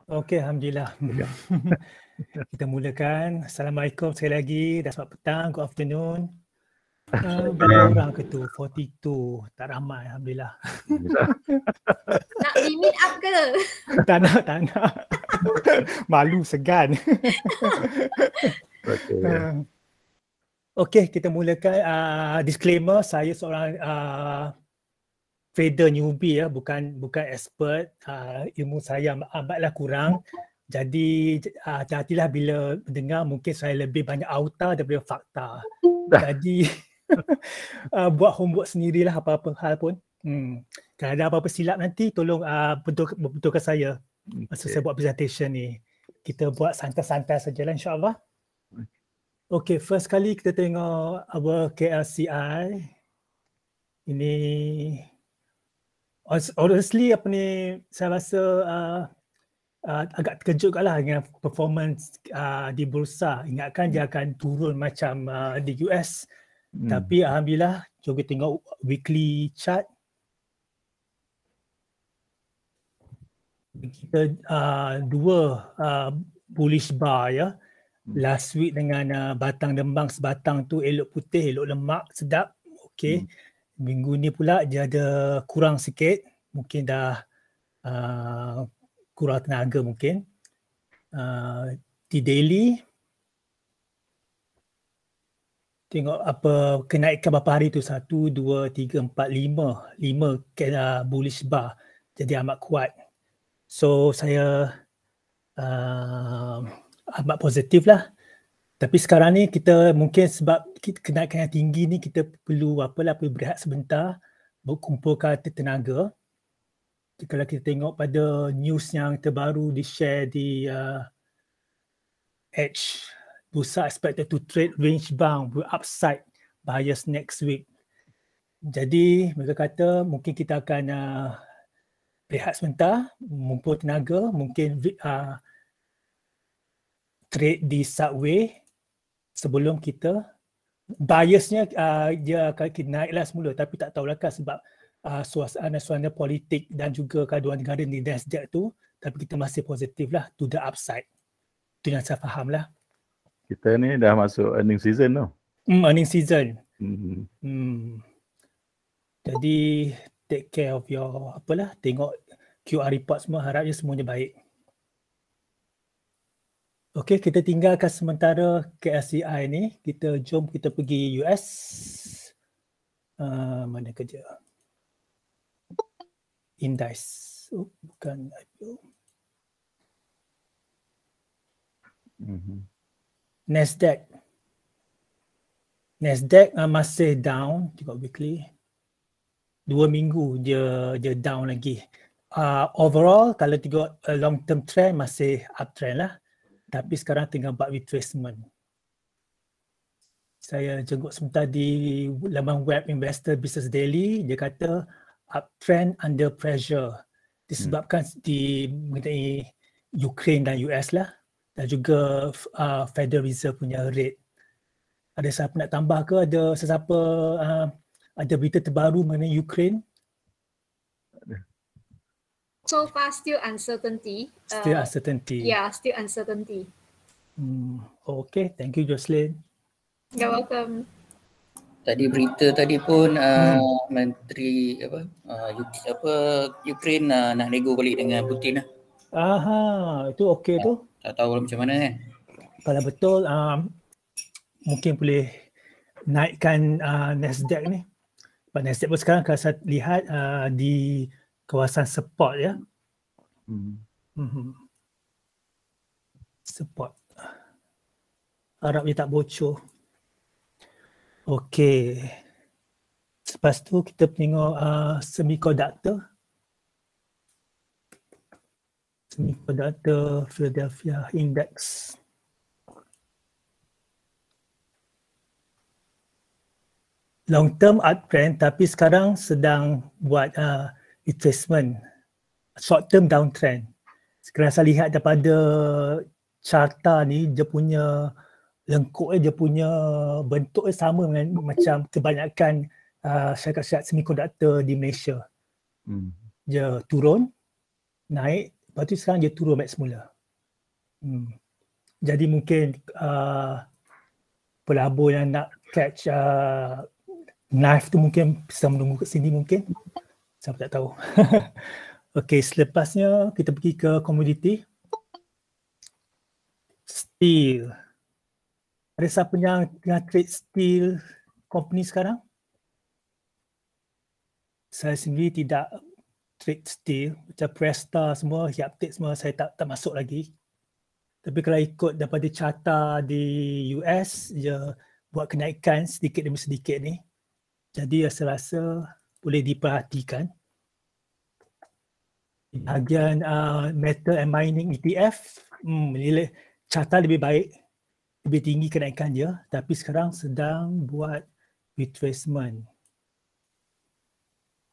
Okey, Alhamdulillah. Kita mulakan. Assalamualaikum sekali lagi. Dah selamat petang, good afternoon. Berapa orang ke tu? 42. Tak ramai, Alhamdulillah. Nak limit up ke? Tak nak. Malu, segan. Okey, kita mulakan. Disclaimer, saya seorang trader newbie ya, bukan expert. Ilmu saya amatlah kurang. Jadi hati-hatilah bila mendengar mungkin saya lebih banyak auta daripada fakta. Jadi buat homework sendirilah apa-apa hal pun. Kalau ada apa-apa silap nanti tolong betulkan saya masa saya buat presentation ni. Kita buat santai-santai sajalah insya-Allah. Okay, first kali kita tengok our KLCI. Ini honestly apa ni, saya rasa agak terkejut lah dengan performance di bursa. Ingatkan dia akan turun macam di US. Tapi Alhamdulillah, jom kita tengok weekly chart. Kita dua bullish bar ya. Last week dengan batang dembang sebatang tu elok putih, elok lemak, sedap. Okay. Minggu ni pula dia ada kurang sikit. Mungkin dah kurang tenaga mungkin. Di daily tengok apa kenaikan berapa hari tu, 1, 2, 3, 4, 5 bullish bar, jadi amat kuat. So saya amat positif lah. Tapi sekarang ni kita mungkin sebab kenaikan yang tinggi ni kita perlu perlu berehat sebentar, berkumpulkan tenaga. Kalau kita tengok pada news yang terbaru di-share di Edge, bursa expected to trade range bound with upside bias next week. Jadi mereka kata mungkin kita akan rehat sebentar, mengumpul tenaga, mungkin trade di subway sebelum kita biasnya dia akan naiklah semula, tapi tak tahulah kan sebab suasana politik dan juga keadaan negara di Nasdaq tu, tapi kita masih positif lah to the upside. Itu yang saya faham lah. Kita ni dah masuk earning season tu. Earning season. Jadi take care of your tengok QR report semua, harapnya semuanya baik. Okey, kita tinggalkan sementara KLCI ni. Jom kita pergi US. Mana kerja? Indice. Bukan IPO. Nasdaq masih down, tengok weekly. 2 minggu dia down lagi. Overall kalau tengok long term trend masih uptrend lah. Tapi sekarang tengah buat retracement. Saya jenguk sebentar di laman web Investor Business Daily, dia kata uptrend under pressure. Disebabkan mengenai Ukraine dan US lah. Dan juga Federal Reserve punya rate. Ada siapa nak tambah ke? Ada sesiapa ada berita terbaru mengenai Ukraine? So far still uncertainty. Still uncertainty. Yeah, still uncertainty. Okay, thank you Jocelyn. You're welcome. Tadi berita tadi pun Menteri Ukraine nak nego balik dengan Putin lah. Itu okey tu. Tak tahu macam mana kan. Kalau betul mungkin boleh naikkan Nasdaq ni. Nasdaq pun sekarang kalau saya lihat di kawasan support ya. Support. Harap dia tak bocor. Okey. Lepas tu kita tengok semiconductor. Semiconductor Philadelphia Index. Long term uptrend tapi sekarang sedang buat retracement. Short term downtrend. Sekarang saya lihat daripada carta ni, dia punya lengkuk dia punya bentuk sama dengan macam kebanyakan syarikat semiconductor di Malaysia. Dia turun, naik, Lepas tu sekarang dia turun balik semula. Jadi mungkin pelabur yang nak catch knife tu mungkin bisa menunggu kat sini mungkin. Siapa tak tahu. Okey, selepasnya kita pergi ke komoditi. Steel. Ada siapa yang trade steel company sekarang? Saya sendiri tidak trade steel. Macam Presta semua, Hyaptic semua saya tak masuk lagi. Tapi kalau ikut daripada carta di US, dia buat kenaikan sedikit demi sedikit ni. Jadi saya rasa boleh diperhatikan. Bahagian metal and mining ETF, carta lebih baik, lebih tinggi kenaikan dia, tapi sekarang sedang buat retracement.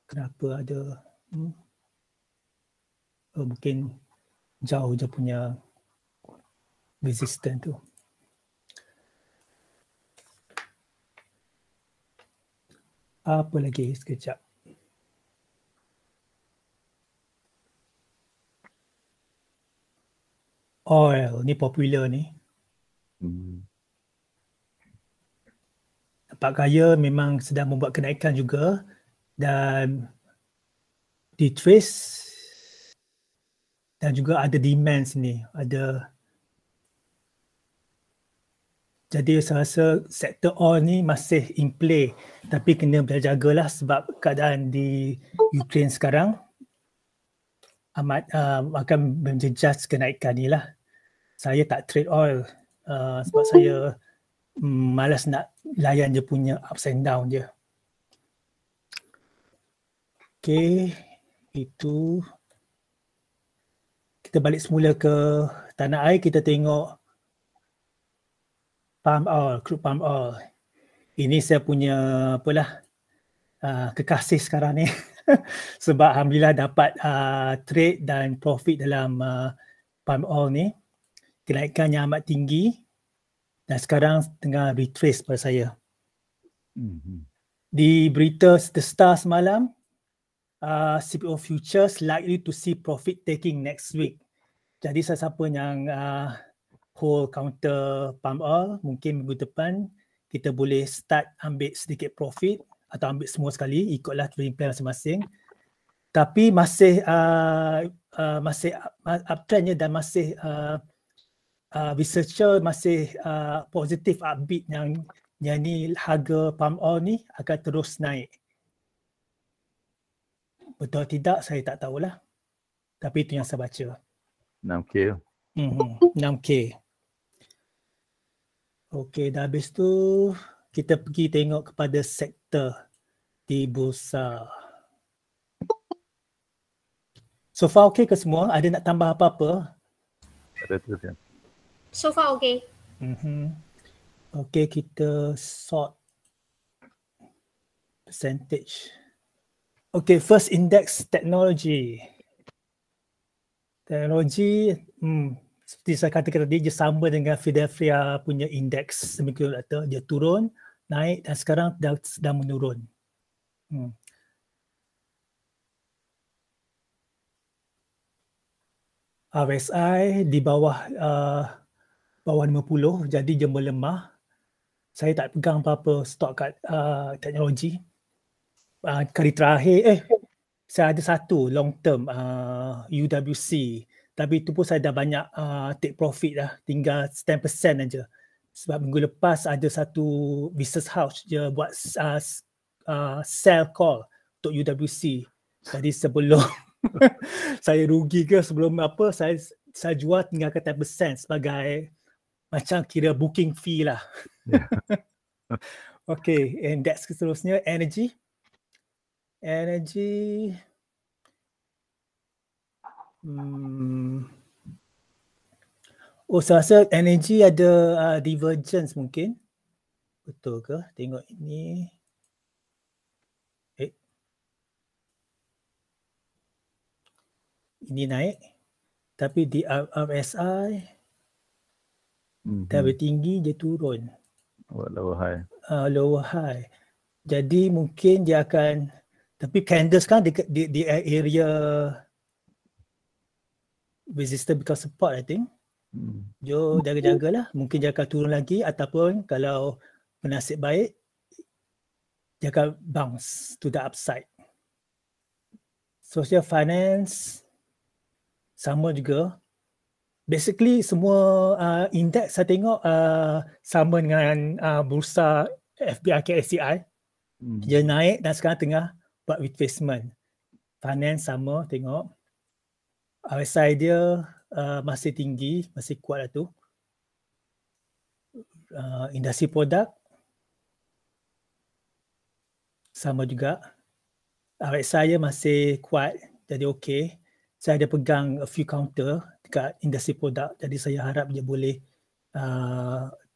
Kenapa ada mungkin jauh je punya resistance tu. Apa lagi sekejap. Oil ni popular ni. Nampak kaya memang sedang membuat kenaikan juga dan retrace dan juga ada demand sini, ada. Jadi saya rasa sektor oil ni masih in play, tapi kena berjagalah sebab keadaan di Ukraine sekarang amat akan menjejas kenaikan ni lah. Saya tak trade oil sebab saya malas nak layan dia punya ups and down dia. Okay, itu kita balik semula ke tanah air, kita tengok palm oil, crude palm oil. Ini saya punya kekasih sekarang ni. Sebab alhamdulillah dapat trade dan profit dalam palm oil ni. Kenaikannya amat tinggi dan sekarang tengah retrace pada saya. Di berita The Star semalam, CPO futures likely to see profit taking next week. Jadi siapa yang hold counter palm oil, mungkin minggu depan kita boleh start ambil sedikit profit atau ambil semua sekali, ikutlah trading plan masing-masing. Tapi masih uptrendnya dan masih researcher masih positif upbeat yang ni harga palm oil ni akan terus naik. Betul tidak saya tak tahulah. Tapi itu yang saya baca. 6K. 6K. Okey, dah habis tu kita pergi tengok kepada sektor di bursa. So far okey ke semua? Ada nak tambah apa-apa? Ada terus kan? So far okay. Okey, kita sort percentage. Okay, first index teknologi. Teknologi, seperti saya katakan tadi, dia sama dengan Philadelphia punya indeks semiconductor. Dia turun, naik dan sekarang sedang menurun. RSI di bawah 50, jadi dia melemah. Saya tak pegang apa-apa stok kat teknologi. Kali terakhir, saya ada satu long term UWC. Tapi itu pun saya dah banyak take profit dah. Tinggal 10% aja. Sebab minggu lepas ada satu business house dia buat sell call untuk UWC. Jadi sebelum saya rugi ke sebelum apa, saya jual tinggalkan 10% sebagai macam kira booking fee lah. Okay, index seterusnya energy. Saya rasa energy ada divergence mungkin. Betul ke? Tengok ini. Ini naik. Tapi di RSI terlalu tinggi, dia turun. Lower high. Lower high. Jadi mungkin dia akan, tapi candles kan di area resistant because support I think. Hmm. Jo jaga-jagalah, mungkin dia akan turun lagi ataupun kalau bernasib baik dia akan bounce to the upside. Social finance sama juga. Basically semua index saya tengok sama dengan bursa FBR KSCI. Dia naik dan sekarang tengah buat retracement. Finance sama tengok. RSI dia masih tinggi, masih kuat lah tu. Industri produk sama juga. RSI dia masih kuat, jadi okey. Saya ada pegang a few counter dekat industri produk, jadi saya harap dia boleh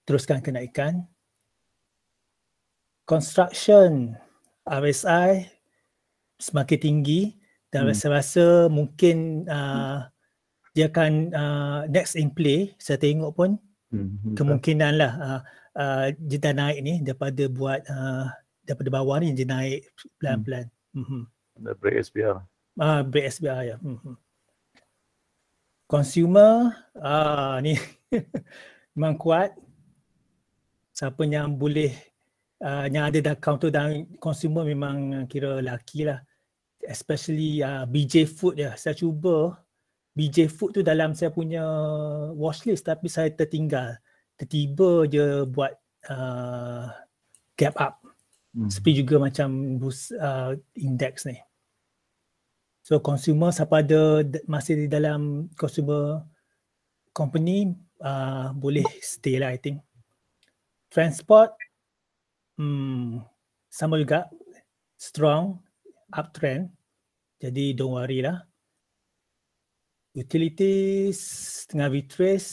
teruskan kenaikan. Construction, RSI semakin tinggi dan saya rasa mungkin dia akan next in play. Saya tengok pun kemungkinan lah dia dah naik ni daripada daripada bawah ni dia naik pelan-pelan. Dah break SPR. Break SPR ya. Consumer ni memang kuat. Siapa yang boleh yang ada dah counter dan consumer memang kira laki lah. Especially BJ Food ya. Saya cuba BJ Food tu dalam saya punya watchlist tapi saya tertinggal. Tiba-tiba je buat gap up. Seperti juga macam index ni. So consumer siapa ada masih di dalam consumer company boleh stay lah I think. Transport sama juga strong uptrend. Jadi don't worry lah. Utilities tengah retrace.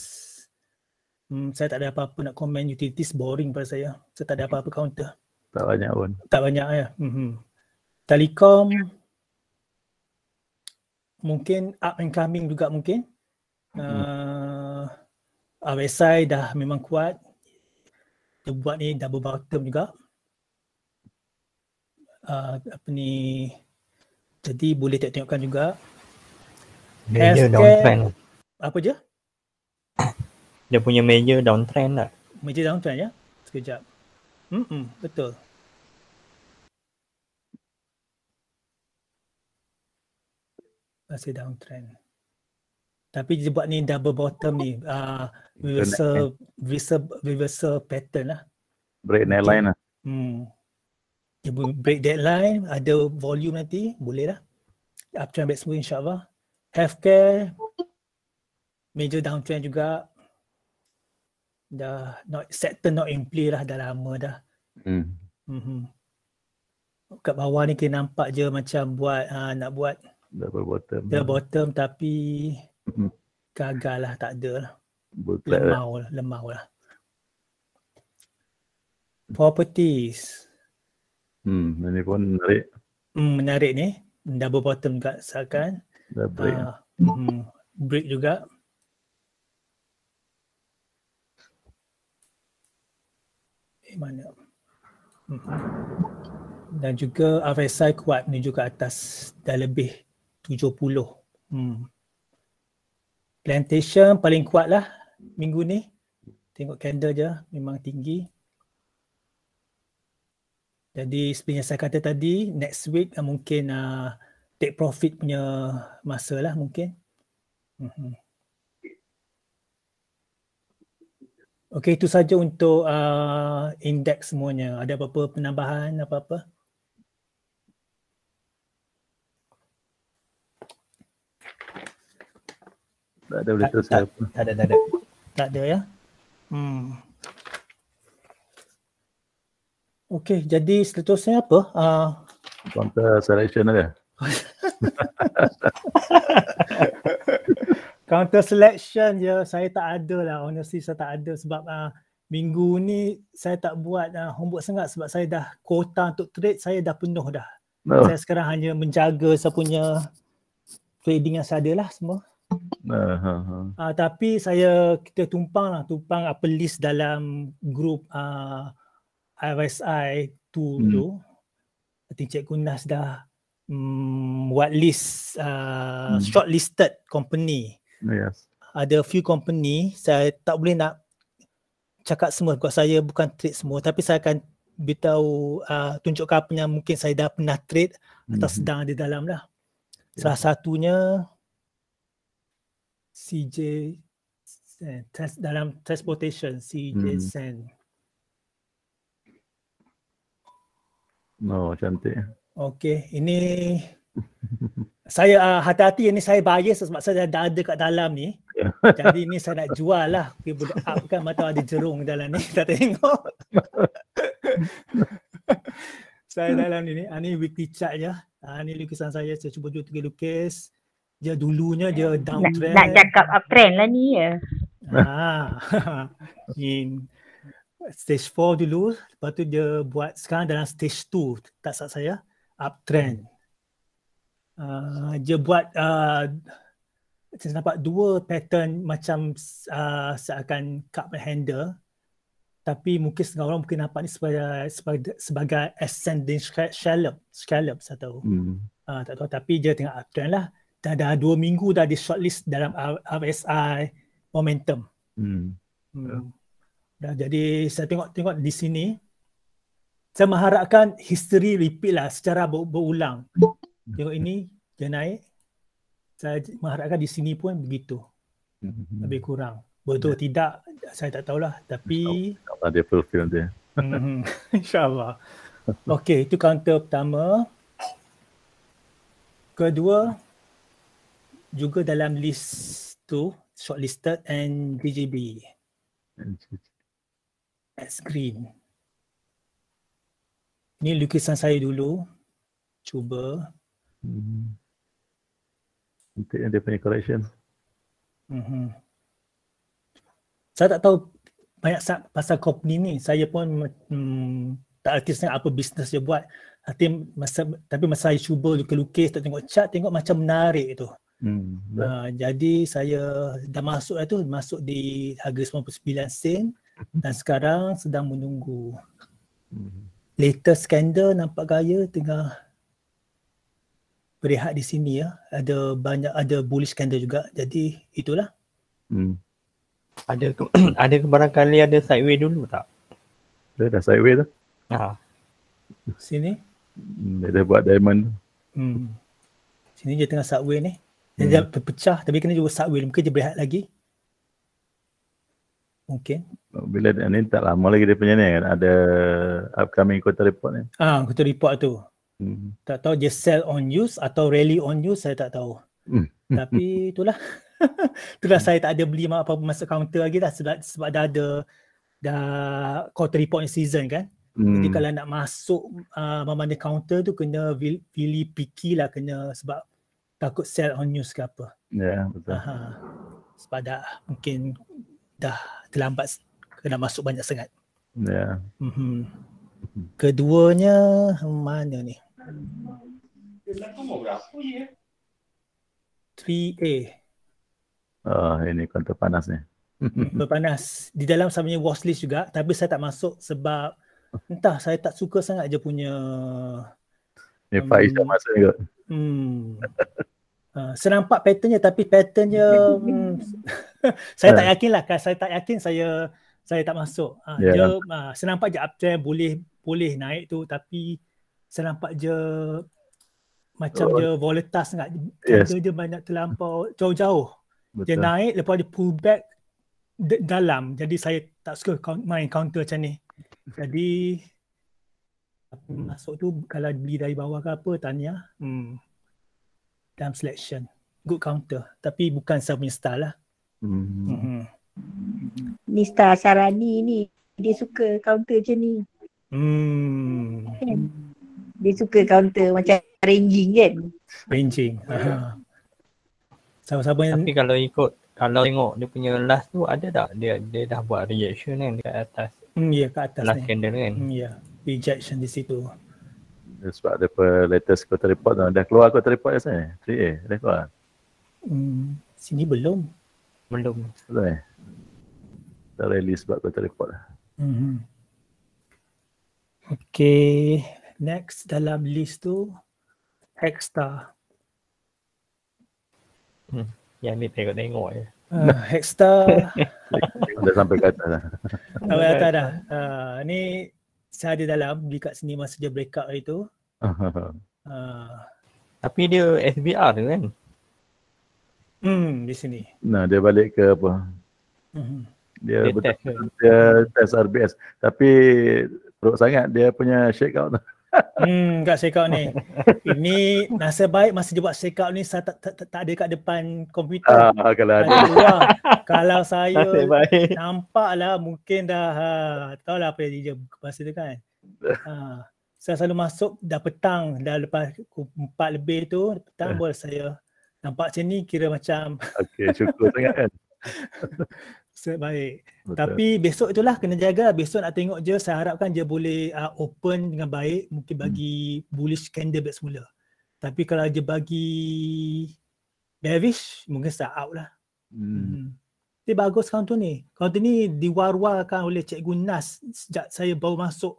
Saya tak ada apa-apa nak komen. Utilities boring pada saya. Saya tak ada apa-apa counter. Tak banyak pun. Tak banyak ya. Telekom mungkin up and coming juga mungkin. RSI dah memang kuat. Dia buat ni double bottom juga. Apa ni, jadi boleh tengokkan juga. Major downtrend. Apa je? Dia punya major downtrend lah. Major downtrend ya? Sekejap. Betul. Masih downtrend. Tapi dia buat ni double bottom ni. Reversal pattern lah. Break neckline lah. Dia break deadline, ada volume nanti, boleh lah. Uptrend back semua insyaAllah. Healthcare, major downtrend juga. Dah sector not in play lah, dah lama dah. Kat bawah ni kita nampak je macam buat nak buat double bottom. Double bottom tapi gagal lah, tak ada lah. Lemau lah. Properties. Ini pun menarik. Menarik ni. Double bottom juga seakan. Dah break. Break juga. Mana? Dan juga RSI kuat menuju ke atas. Dah lebih 70. Plantation paling kuat lah minggu ni. Tengok candle je memang tinggi. Jadi seperti yang saya kata tadi, next week mungkin take profit punya masa lah mungkin. Okey, itu saja untuk indeks semuanya. Ada apa-apa penambahan apa-apa? Tak ada boleh terus apa. Tak ada. Tak ada ya? Okey, jadi seterusnya apa? Counter selection ada. Counter selection je saya tak ada lah. Honestly saya tak ada sebab minggu ni saya tak buat homework sangat sebab saya dah quota untuk trade saya dah penuh dah. Saya sekarang hanya menjaga saya punya trading yang saya ada lah semua. Tapi kita tumpang apa list dalam group RSI tu. I think Cikgu Nas dah buat list shortlisted company. Yes. Ada few company, saya tak boleh nak cakap semua sebab saya bukan trade semua, tapi saya akan beritahu tunjukkan apa yang mungkin saya dah pernah trade atau sedang di dalam lah. Salah satunya CJ Sen, dalam transportation CJ Sen. Oh, cantik. Okey, ini saya hati-hati, ini saya bias sebab saya dah ada kat dalam ni. Jadi ni saya nak jual lah. Okay, boleh up kan, mata ada jerung dalam ni. Tak tengok. Saya dalam ni. Ni weekly chart je. Ni lukisan saya cuba jual 3 lukis. Dia dulunya dia downtrend. Nak cakap uptrend lah ni ya. In stage 4 dulu. Lepas tu dia buat sekarang dalam stage 2. Tak salah saya. Uptrend. Dia buat saya nampak dua pattern macam seakan cup and handle, tapi mungkin setengah orang mungkin nampak ni sebagai ascending scallop saya tahu. Tak tahu, tapi dia tengah uptrend lah. Dah 2 minggu dah di shortlist dalam RSI momentum. Jadi saya tengok di sini, saya mengharapkan history repeat lah secara berulang. Tengok ini dia naik, saya mengharapkan di sini pun begitu, lebih kurang. Betul tidak saya tak tahulah, tapi dia fulfill dia. InsyaAllah. Okey, itu counter pertama. Kedua juga dalam list tu shortlisted and DJB X green. Ni lukisan saya dulu, cuba. Nanti dia punya correction. Saya tak tahu banyak pasal company ni. Saya pun tak arti sangat apa bisnes dia buat. Tapi masa saya cuba lukis, tak tengok chart, tengok macam menarik tu. Jadi saya dah masuk lah tu, masuk di harga 99 sen dan sekarang sedang menunggu. Latest candle nampak gaya tengah berehat di sini ya. Ada bullish candle juga. Jadi itulah. Ada barangkali ada sideways dulu tak? Dia dah sideways tu. Sini. Dia dah buat diamond. Sini dia tengah sideways ni. Dia terpecah tapi kena juga sideways. Mungkin dia berehat lagi. Mungkin. Bila ni tak lama lagi dia punya ni kan. Ada upcoming quarter report ni. Quarter report tu. Tak tahu dia sell on use atau rally on use, saya tak tahu. Tapi itulah. Itulah saya tak ada beli apa-apa masa counter lagi dah sebab dah ada quarter report season kan. Jadi kalau nak masuk mana counter tu kena pilih picky lah, kena sebab takut sell on news ke apa. Ya, betul. Sebab dah mungkin dah terlambat kena masuk banyak sangat. Ya. Keduanya mana ni? 3A. Ini counter panas ni. Berpanas. Di dalam saya punya watchlist juga, tapi saya tak masuk sebab entah saya tak suka sangat dia punya Ni Faiz dah masuk juga. Saya nampak patternnya, tapi patternnya saya tak yakin lah. Kalau saya tak yakin, saya tak masuk. Dia saya nampak je uptrend boleh naik tu, tapi saya nampak je macam dia volatile sangat. Dia banyak terlampau jauh-jauh. Dia naik, lepas dia pull back dalam. Jadi saya tak suka main counter macam ni. Jadi masuk tu kalau beli dari bawah ke apa, tanya. Dalam selection. Good counter. Tapi bukan saya punya style lah. Ni Star Sarani ni, dia suka counter macam ni. Dia suka counter macam ranging kan. Ranging. Sama-sama yang... Tapi kalau tengok dia punya last tu ada tak? Dia dah buat rejection kan dekat atas. Ya, kat atas last ni. candle kan. Ya, rejection di situ. Sebab ada latest quarter report tu. Dah keluar quarter report dah sana? 3A dah keluar? Sini belum. Belum. Betul dah release sebab quarter report lah. Okay, next dalam list tu Hexstar. Yang ni tengok-tengok je. Hexstar Dah sampai ke atas dah. sampai atas dah. Ni saya ada dalam beli kat sini masa dia breakout hari tu. Tapi dia SBR tu kan? Di sini. Nah, dia balik ke apa? Dia Dia test ke? dia test RBS. Tapi teruk sangat dia punya shake out tu. Kat shakeout ni. Ini nasib baik masa dia buat shakeout ni saya tak ada kat depan komputer. Kalau ada. Ada keluar. Kalau saya Nasib baik. nampak lah mungkin dah tahu lah apa yang dia masa tu kan. Saya selalu masuk dah petang, dah lepas 4 lebih tu, petang baru saya nampak macam ni kira macam Okey, syukur sangat kan. baik. Betul. Tapi besok itulah kena jaga. Besok nak tengok je, saya harapkan dia boleh open dengan baik, mungkin bagi bullish candle back semula. Tapi kalau dia bagi bearish, mungkin start out lah. Dia bagus counter ni. Counter ni diwar-warkan oleh Cikgu Nas sejak saya baru masuk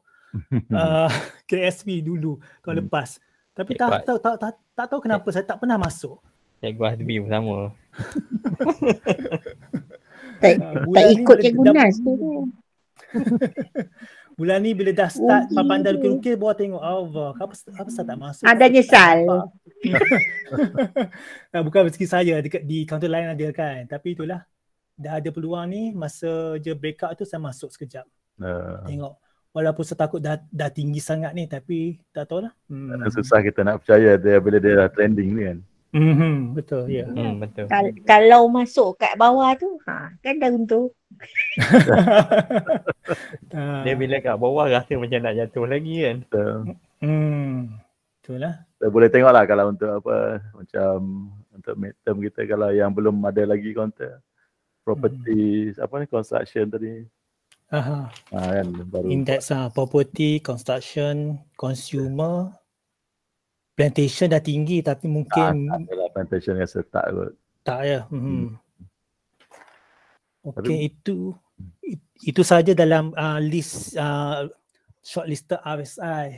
KSP dulu tahun lepas. Tapi tak tahu kenapa saya tak pernah masuk. Cikgu Hasbi pun sama. Tak ikut Cikgu Nas tu. Bulan ni bila dah start pandai lukis-lukis baru tengok Allah, apa saya tak masuk. Ada nyesal. Bukan rezeki saya, dekat di counter lain ada kan. Tapi itulah, dah ada peluang ni, masa je breakout tu saya masuk sekejap. Tengok. Walaupun saya takut dah tinggi sangat ni, tapi tak tahulah. Susah kita nak percaya dia bila dia dah trending ni kan. Betul, ya. Betul. Kalau masuk kat bawah tu, kan dah untung. Dia bila kat bawah rasa macam nak jatuh lagi kan. Betul lah. Kita boleh tengok lah kalau untuk apa, macam untuk midterm kita kalau yang belum ada lagi counter. Property, apa ni, construction tadi. Kan baru Index property, construction, consumer, plantation dah tinggi tapi mungkin adalah plantation rasa tak kot. tak ya. Okey, itu saja dalam list shortlisted RSI.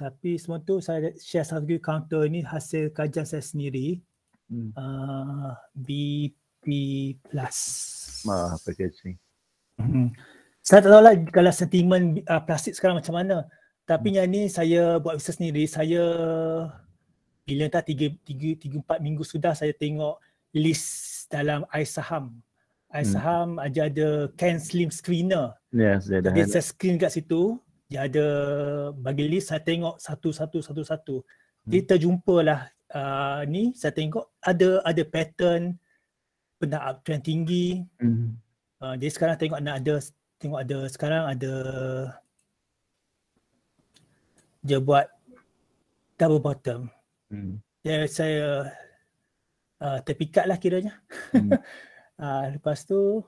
Tapi semua tu saya share satu counter ni hasil kajian saya sendiri. BP plus. Packaging. Saya tak tahu lah kalau sentimen plastik sekarang macam mana. Tapi yang ni saya buat research sendiri. Saya bila tak 3-4 minggu sudah saya tengok list dalam iSaham. iSaham ada Can Slim Screener. Yes, Jadi saya screen kat situ. Dia ada bagi list, saya tengok satu-satu. Jadi terjumpalah ni saya tengok ada pattern pernah uptrend tinggi. Jadi sekarang tengok ada sekarang ada dia buat double bottom. Saya terpikat lah kiranya. Lepas tu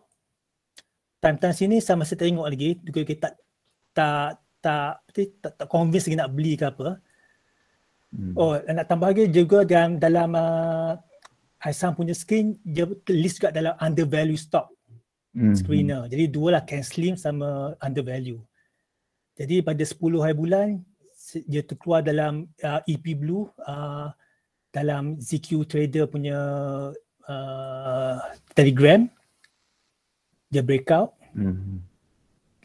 time-time sini saya masih tengok lagi kita tak convince lagi nak beli ke apa. Nak tambah lagi juga dalam iSaham punya screen dia list juga dalam undervalue stock screener. Jadi dua lah, Can Slim sama undervalue. Jadi pada 10 hari bulan dia terkeluar dalam EP Blue dalam ZQ Trader punya Telegram. Dia breakout.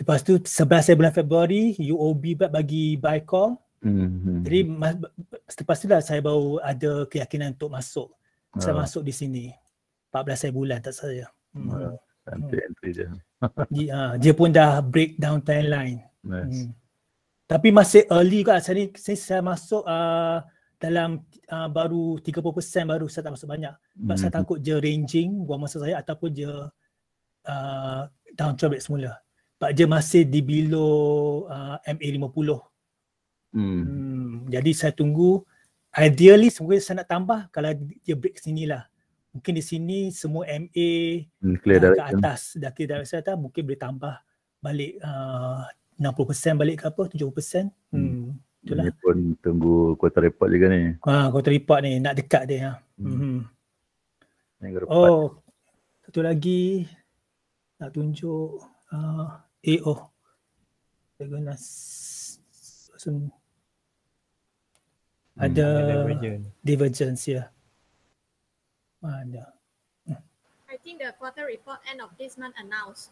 Lepas tu 11 bulan Februari UOB bagi buy call. Jadi selepas tu lah saya baru ada keyakinan untuk masuk. Saya masuk di sini 14 bulan tak saya. Entry je. Dia pun dah break down trend line. Nice. Tapi masih early juga. Saya masuk dalam baru 30% baru, saya tak masuk banyak. Sebab saya takut je ranging buang masa saya ataupun je downtrend break semula. Sebab dia masih di below MA50. Jadi saya tunggu. Ideally semoga saya nak tambah kalau dia break sini lah. Mungkin di sini semua MA clear ke atas, dah clear direction atas, mungkin boleh tambah balik 60% balik ke apa, 70%. Itulah. Ini pun tunggu quarter report juga ni. Quarter report ni nak dekat dia. Minggu depan. Satu lagi nak tunjuk AO. Ada divergence ya. Ada. expecting the quarter report end of this month announced.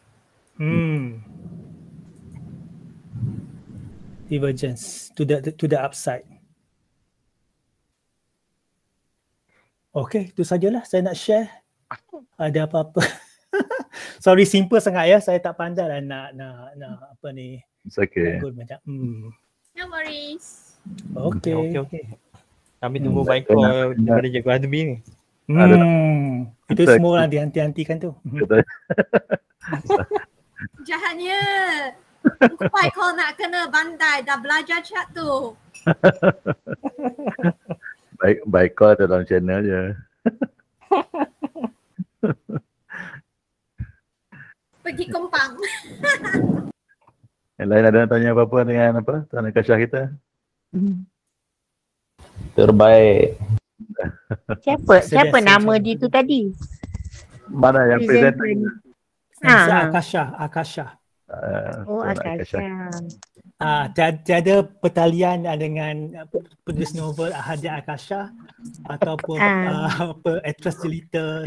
Divergence to the upside. Okay, itu sajalah saya nak share. Ada apa-apa? Sorry, simple sangat ya. Saya tak pandai lah nak apa ni. It's okay. Macam. No worries. Okay. Kami tunggu baik call daripada Cikgu Azmi ni. Itu semua orang dihenti-hentikan tu. Jahatnya. Kuai kau nak kena bandai. Dah belajar chat tu. Baik call dalam channel je. Pergi Kempang. Yang lain ada nak tanya apa-apa dengan Tuan Akasha kita? Terbaik. Siapa nama dia tu tadi? Mana yang presenter? Akasha. Akasha. Tiada pertalian dengan penulis novel Ahadiah Akasha ataupun actress jelita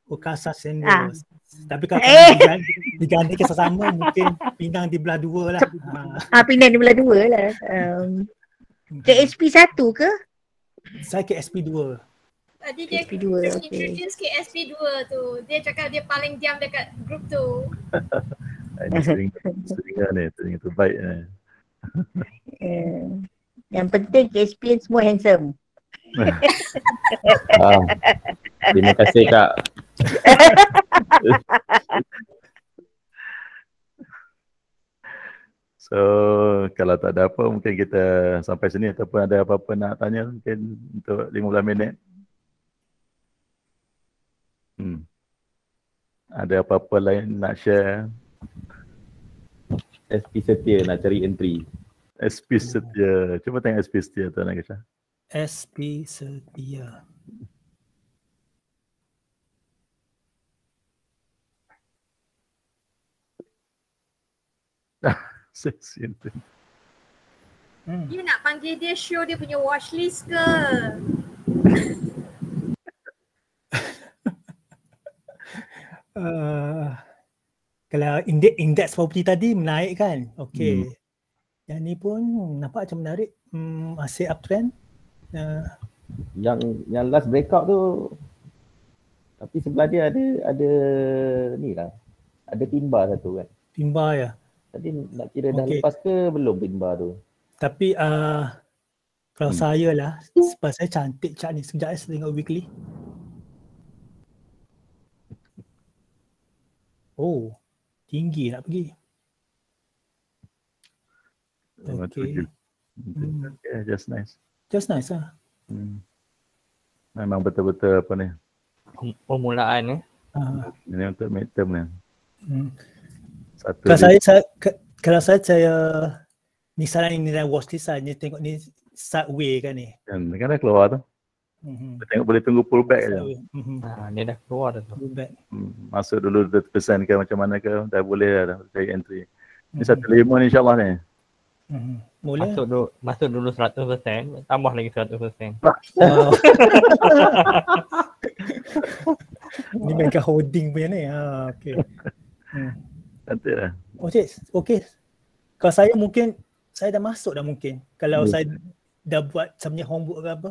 Ukasa Sendro. Tapi kalau diganti sesama mungkin pinang di belah dua lah. Pinang di belah dua lah. KSP 1 ke? Saya KSP 2. Tadi dia KSP2, introduce KSP 2 tu. Dia cakap dia paling diam dekat grup tu. Sering tu baik. Yang penting KSP semua handsome. Terima kasih Kak. So kalau tak ada apa mungkin kita sampai sini ataupun ada apa-apa nak tanya mungkin untuk 15 minit. Ada apa-apa lain nak share? SP Setia nak cari entry. SP Setia. Cuba tengok SP Setia tu nak kisah. SP Setia. Seksi tu. You nak panggil dia show dia punya watchlist ke? Kalau indeks property tadi menaik kan? Okey. Yang ni pun nampak macam menarik. Masih uptrend. Yang last breakout tu tapi sebelah dia ada ni lah. Ada timbar satu kan. Timbar ya. Tadi nak kira dah lepas ke belum timbar tu? Tapi kalau saya lah, sebab saya cantik chart ni. Sekejap saya tengok weekly. Oh, tinggi nak pergi. Okay. Yeah, just nice. Just nice lah. Memang betul-betul apa ni? Permulaan Ini untuk midterm ni. Kalau saya misalnya ni dalam watchlist lah, ni tengok ni sideway kan ni. Kan dah keluar tu. Tengok boleh tunggu pullback je. Ni dah keluar dah tu. Pullback. Masuk dulu 30% ke macam mana ke, dah boleh dah cari entry. Ni 15 ni insyaAllah ni. Boleh. Masuk dulu 100%, tambah lagi 100%. Wow. Ni mega holding punya ni. Okay. Cantik lah. Okay. Kalau saya mungkin, saya dah masuk dah mungkin. Kalau saya dah buat sebenarnya homework ke apa.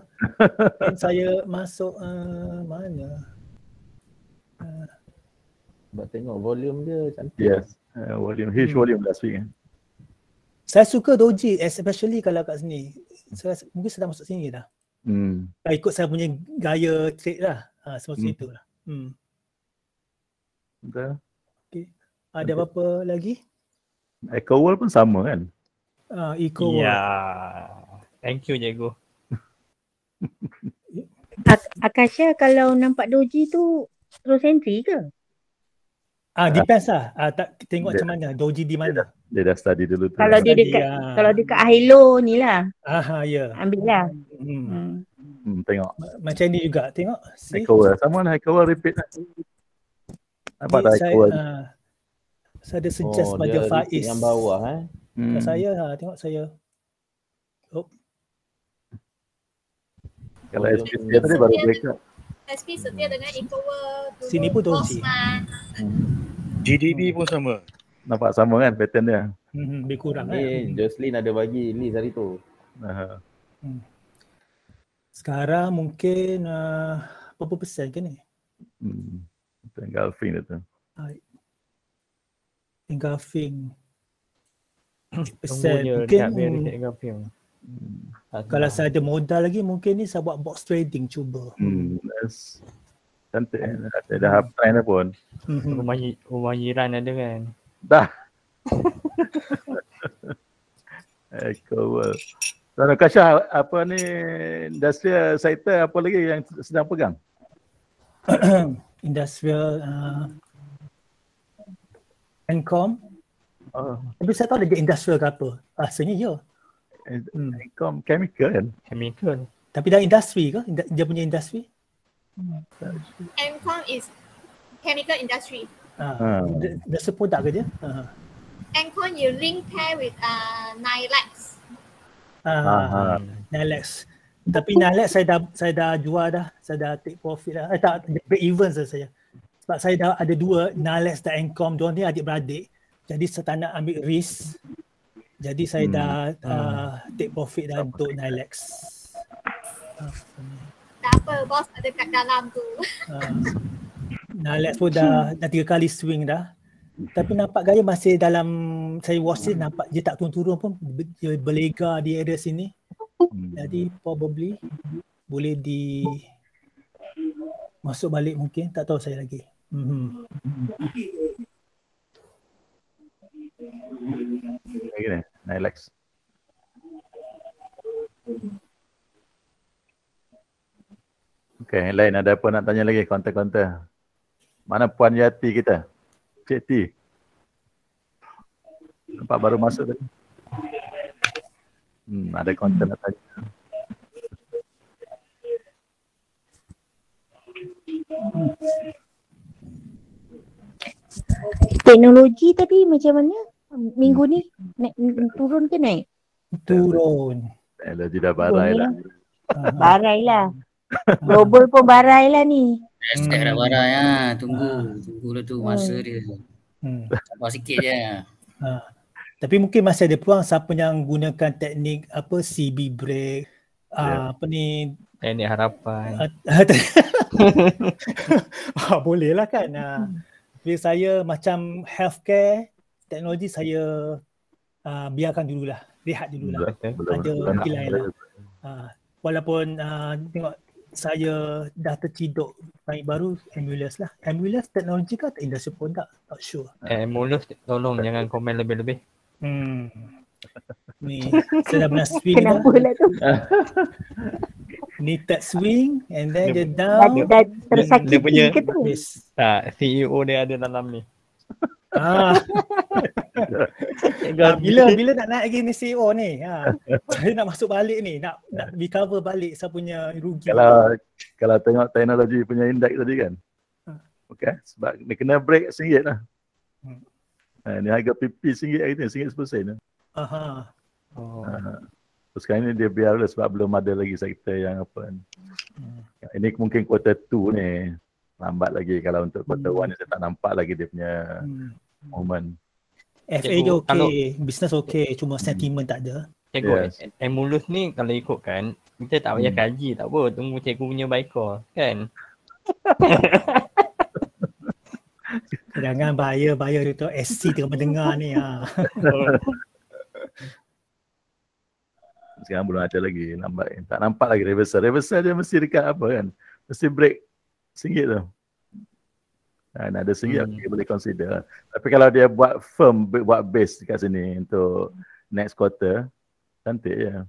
Saya masuk mana? Sebab tengok volume dia cantik. Yes. Volume, huge volume last week. Saya suka doji, especially kalau kat sini. Mungkin saya dah masuk sini dah. Ikut saya punya gaya trade lah. Seperti itu lah. Betul. Okay. Ada apa-apa lagi? Eco World pun sama kan? Eco World. Ya. Thank you Cikgu. Akasha kalau nampak doji tu terus entry ke? Depends lah. Tengok macam mana. Doji di mana. Dia dah study dulu tu. Kalau dia dekat Hilo ni lah. Ya. Ambil lah. Tengok. Macam ni juga. Tengok. Eco World. Sama lah. Eco World repeat lah. Nampak tak Eco World? Saya ada suggest pada Faiz. Yang bawah Saya tengok saya. Kalau SPC tadi baru break up. SP setia dengan Ecoworld. Sini pun Doji. GDB pun sama. Nampak sama kan pattern dia. Lebih kurang Ni Jocelyn ada bagi list hari tu. Sekarang mungkin berapa persen ke ni? Engulfing dia tu. Engulfing. Tunggunya Mungkin nak beres engulfing. kalau saya ada modal lagi mungkin ni saya buat box trading cuba. Yes. Cantik kan. Ada half time dah pun. Rumah jiran ada kan? Dah. Ecoworld. Tuan Kasha, apa ni industrial sector apa lagi yang sedang pegang? Industrial Encom. Tapi saya tahu dia industrial ke apa. Rasanya ya. Encom chemical kan? Chemical. Tapi dah industri ke? Dia punya industri? Encom is chemical industry. Dia produk ke dia? Encom you link pair with Nylex. Nylex. Tapi Nylex saya dah jual dah. Saya dah take profit dah. Tak, break even saya. Sebab saya dah ada dua, Nylex dan Encom. Diorang ni adik-beradik. Jadi saya tak nak ambil risk. Jadi saya dah take profit dah untuk Nylex. Tak apa, bos ada kat dalam tu. Nylex pun dah 3 kali swing dah. Tapi nampak gaya masih dalam, saya watch nampak dia tak turun-turun pun, dia berlega di area sini. Jadi probably boleh masuk balik mungkin, tak tahu saya lagi. Lagi ni, Nylex. Okay, lain ada apa nak tanya lagi konten-konten? Mana Puan Yati kita? Cik T. Nampak baru masuk tadi. Ada konten nak tanya. Teknologi tadi macam mana? Minggu ni turun ke naik? Turun. Teknologi dah barai lah. Barai lah. Global pun barai lah ni. Hashtag dah barai lah. Tunggulah tu masa dia. Sabar sikit je. Tapi mungkin masih ada peluang siapa yang gunakan teknik CB break, teknik harapan. Boleh lah kan. Tapi saya macam healthcare, teknologi saya biarkan dululah. Rehat dululah. Ada pilihan lah. Walaupun tengok saya dah terciduk naik baru Emulus lah. Emulus teknologi ke atau industri produk? Not sure. Emulus tolong jangan komen lebih-lebih. Ni saya dah pernah swing. Kenapa lah tu? Ni third swing and then dia down. Dah tersakiti dia punya, ke tu? Tak, CEO dia ada dalam ni. Bila nak naik lagi ni CEO ni, saya nak masuk balik ni, nak recover balik saya punya rugi. Kalau tengok teknologi punya indeks tadi kan, okay, sebab dia kena break RM1 lah. Ni harga PP RM1 hari ni, RM1.10 lah. Sekarang ni dia biar lah sebab belum ada lagi sektor yang apa. Ini mungkin quarter 2 ni lambat lagi. Kalau untuk quarter 1 ni saya tak nampak lagi dia punya moment. FA dia okey, business okey, cuma sentiment tak ada. Cikgu, Emulus ni kalau ikutkan, kita tak payah kaji tak apa, tunggu cikgu punya buy call, kan? Jangan bahaya tu SC tengah mendengar ni. Sekarang belum ada lagi, lambat. Tak nampak lagi reversal. Reversal dia mesti dekat apa kan? Mesti break RM1 tu. Ada RM1 boleh consider. Tapi kalau dia buat firm, buat base dekat sini untuk next quarter, cantik je.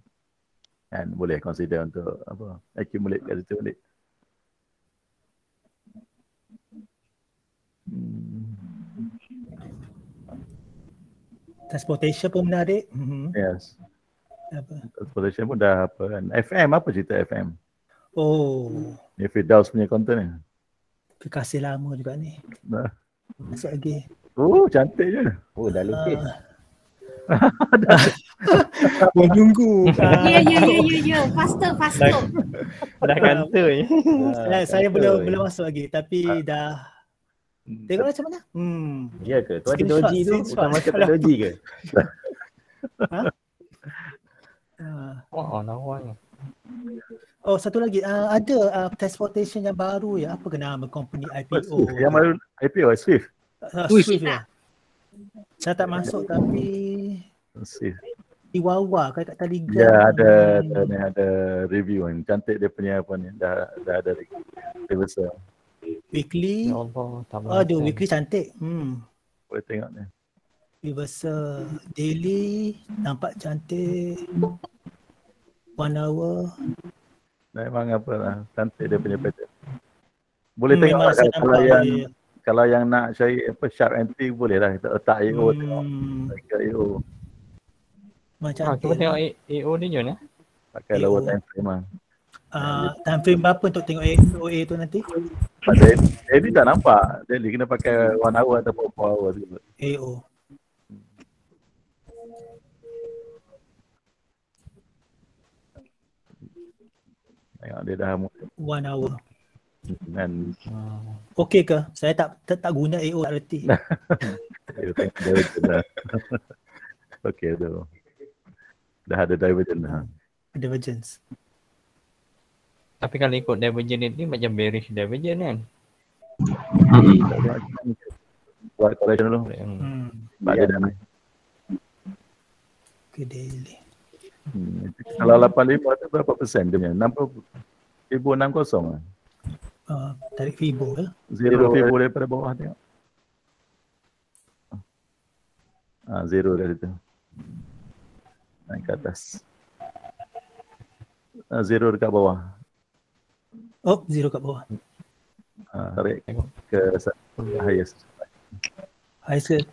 Dan boleh consider untuk apa? Accumulate kat situ balik. Transportation pun menarik. Yes. Transportation pun dah apa kan. FM, apa cerita FM? Ni Firdaus punya konten ni. Kekasih lama juga ni. Masuk lagi. Cantik je. Dah lukis. Mau nunggu. Ya. Faster. Dah kantoi. Saya belum masuk lagi tapi dah tengok macam mana. Ya ke? Tu ada Screenshot, doji tu, screenshot. bukan macam doji ke? Oh, nawang. Oh, satu lagi ada transportation yang baru ya. Apa nama company IPO? Yang baru IPO Swift. Swift ya. Saya tak masuk tapi Swift. di Wawa kat Telegram. Ya, ada review ni. Cantik dia punya apa ni. Dah ada reversal. Weekly. Ya Allah, tak Aduh, weekly cantik. Boleh tengok ni. Reversal daily nampak cantik. 1 hour. Memang apa lah. Cantik dia punya pattern. Boleh tengok Memang lah saya kalau nampak kalau yang nak cari apa sharp entry boleh lah. Kita letak AO tengok. Dekat AO. Macam Cuba tengok AO dia John ya. Pakai AO. lower time frame lah. Time frame berapa untuk tengok OA tu nanti? Daily tak nampak. Daily kena pakai 1 hour ataupun 4 hour. AO. Tengok dia dah 1 hour. dengan Okey ke? Saya tak guna AO, tak reti. divergent dah. Okey tu. Dah ada divergent dah. Divergence. Tapi kalau ikut divergent ni macam bearish divergent kan. Buat correction dulu. Sebab dia dah naik. Okay, daily. Kalau 85 tu berapa persen dia punya? 60,060 lah. Tarik Fibo ke? Zero Fibo daripada bawah tengok. Zero dari situ. Naik ke atas. Zero dekat bawah. Oh, zero kat bawah. Tarik ke highest. Highest ke?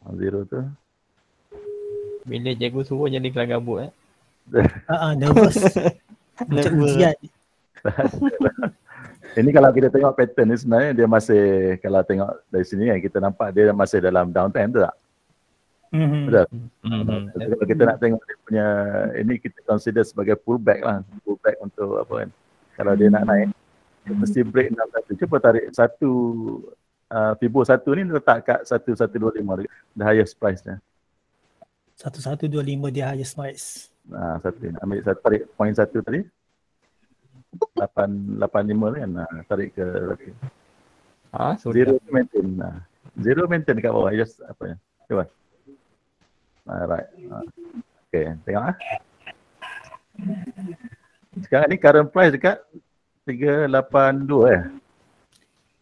Zero tu. Bila cikgu suruh jadi kelang kabut Nervous. Macam ujian. Ini kalau kita tengok pattern ni sebenarnya dia masih, kalau tengok dari sini kan kita nampak dia masih dalam downtime tu tak? Betul? Kalau kita nak tengok dia punya, ini kita consider sebagai pullback lah. Pullback untuk apa kan. Kalau dia nak naik, dia mesti break 61. Cuba tarik satu Fibo 1 ni letak kat 1125 the highest price dia. 1125 dia highest price. Satu ambil satu, tarik point 1 tadi. 885 kan. Tarik ke zero maintain. Zero maintain dekat bawah. Just apa ya? Cuba. Right. Okay, tengok Sekarang ni current price dekat 382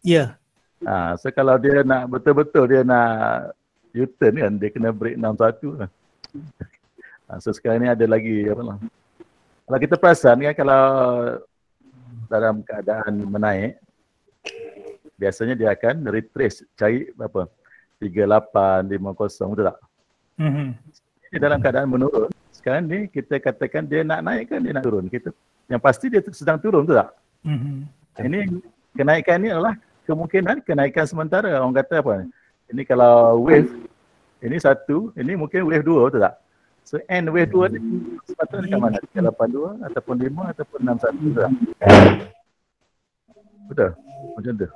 Ya. Yeah. So kalau dia nak betul-betul dia nak U-turn kan, dia kena break 61 lah. So sekarang ni ada lagi apa lah. Kalau kita perasan kan, kalau dalam keadaan menaik, biasanya dia akan retrace, cari berapa? 3850, betul tak? Ini dalam keadaan menurun. Sekarang ni kita katakan dia nak naik kan, dia nak turun. Yang pasti dia sedang turun, betul tak? Ini kenaikan ni adalah kemungkinan kenaikan sementara. Orang kata apa? Ini kalau wave, ini satu, ini mungkin wave 2, betul tak? So end wave 2 ni sepatutnya dekat mana? 382 ataupun 5 ataupun 61, betul tak? Betul? Macam tu?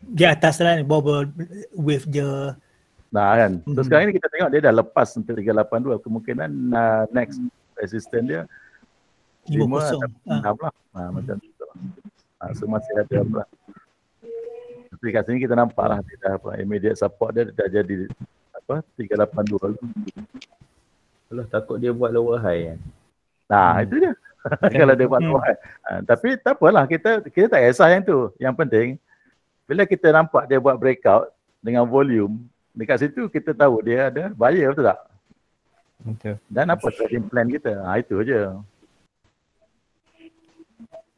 Di atas lah, bawah wave je. Kan? So sekarang ni kita tengok dia dah lepas untuk 382. Kemungkinan next resistance dia 5 ataupun 6 lah. Macam tu. So masih ada apa. Tapi kat sini kita nampak lah dia dah apa, immediate support dia dah jadi apa 382 tu. Alah, takut dia buat lower high kan. Itu dia. Kalau dia buat lower high. Tapi tak apalah, kita tak kisah yang tu. Yang penting bila kita nampak dia buat breakout dengan volume, dekat situ kita tahu dia ada buyer, betul tak? Betul. Dan apa trading plan kita? Itu je.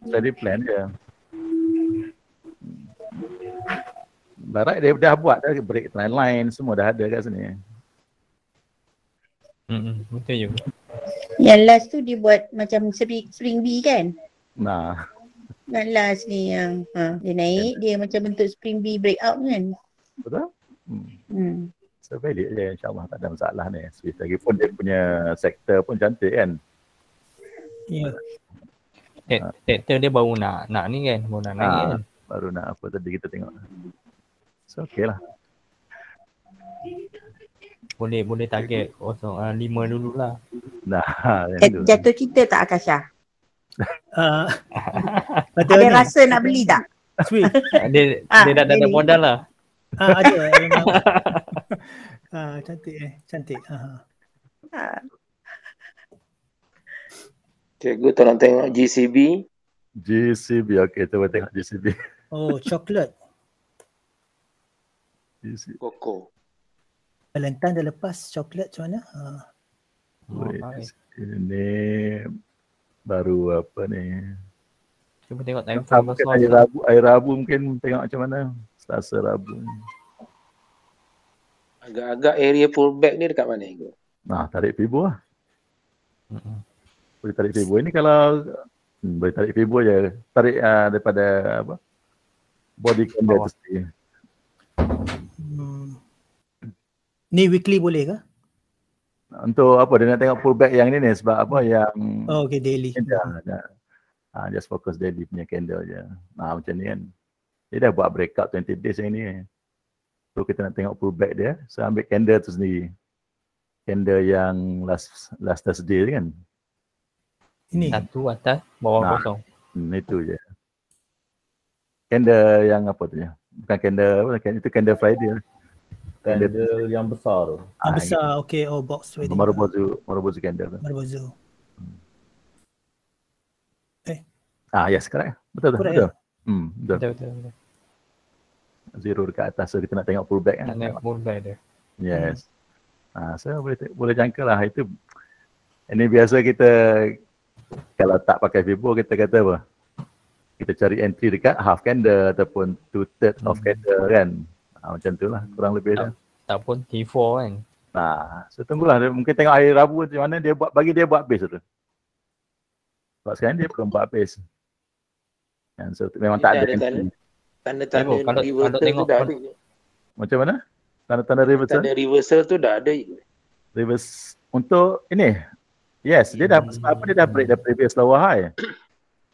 Trading plan je. Barat dia dah buat dah, break trend line semua dah ada kat sini. Betul juga. Yang last tu dia buat macam spring B kan? Yang last ni yang dia naik, dia macam bentuk spring B breakout kan? Betul? So valid je, insyaAllah tak ada masalah ni. Lagipun dia punya sektor pun cantik kan. Ya. Sektor dia baru nak ni kan, baru nak naik kan. Baru nak apa tadi kita tengok. So okey lah. Boleh target 05 dululah. Nah, Jatuh cinta tak Akasha? Ada Ada rasa nak beli tak? Sweet. Dia dah ada modal lah. Ada. Cantik. Cikgu tolong tengok GCB. Okey, cuba tengok GCB. Oh, coklat. Koko. Valentine dah lepas coklat macam mana? Ini baru apa ni? Cuba tengok time frame Hari Rabu mungkin tengok macam mana. Selasa Rabu. Agak-agak area pullback ni dekat mana itu? Nah, tarik Fibo lah. Boleh tarik Fibo. Ini kalau boleh tarik Fibo je. Tarik daripada apa? Body candle tu sendiri. Ni weekly boleh ke? Untuk apa dia nak tengok pullback yang ni sebab apa yang okay, daily. Just fokus daily punya candle je. Macam ni kan. Dia dah buat breakout 20 days yang ni. So kita nak tengok pullback dia. So ambil candle tu sendiri. Candle yang last Thursday kan. Ini. Satu atas, bawah kosong. Itu je. Candle yang apa tu ya? Bukan candle apa, itu candle Friday. Candle yang besar tu. Yang besar, okey. Oh, box trading. Marubozu candle. Marubozu. Yes, correct. Betul. Betul. Betul. Zero dekat atas, so kita nak tengok pullback kan. Nak tengok pullback dia. Yes. So boleh jangka lah. Itu ini biasa kita kalau tak pakai Fibo kita kata apa? Kita cari entry dekat half candle ataupun 2/3 of candle kan. Macam tu lah kurang lebih dah. Tak pun T4 kan. So tunggulah mungkin tengok hari Rabu macam mana dia buat, bagi dia buat base tu. Sebab sekarang dia belum buat base. So memang tak ada entry. Tanda-tanda reversal tu dah ada. Macam mana? Tanda-tanda reversal? Tanda reversal tu dah ada. Reverse untuk ini. Yes, dia dah sebab apa dia dah break the previous lower high.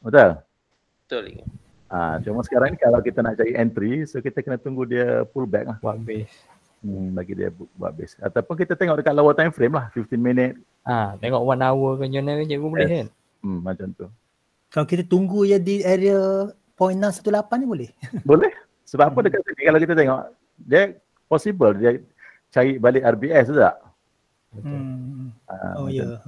Betul? Betul. Cuma sekarang ni kalau kita nak cari entry, so kita kena tunggu dia pullback lah. Buat base. Bagi dia buat base. Ataupun kita tengok dekat lower time frame lah, 15 minit. Tengok 1 hour ke macam mana je pun boleh kan? Macam tu. Kalau kita tunggu je di area 0.618 ni boleh? Boleh. Sebab apa dekat sini kalau kita tengok, dia possible dia cari balik RBS tu tak? Ya.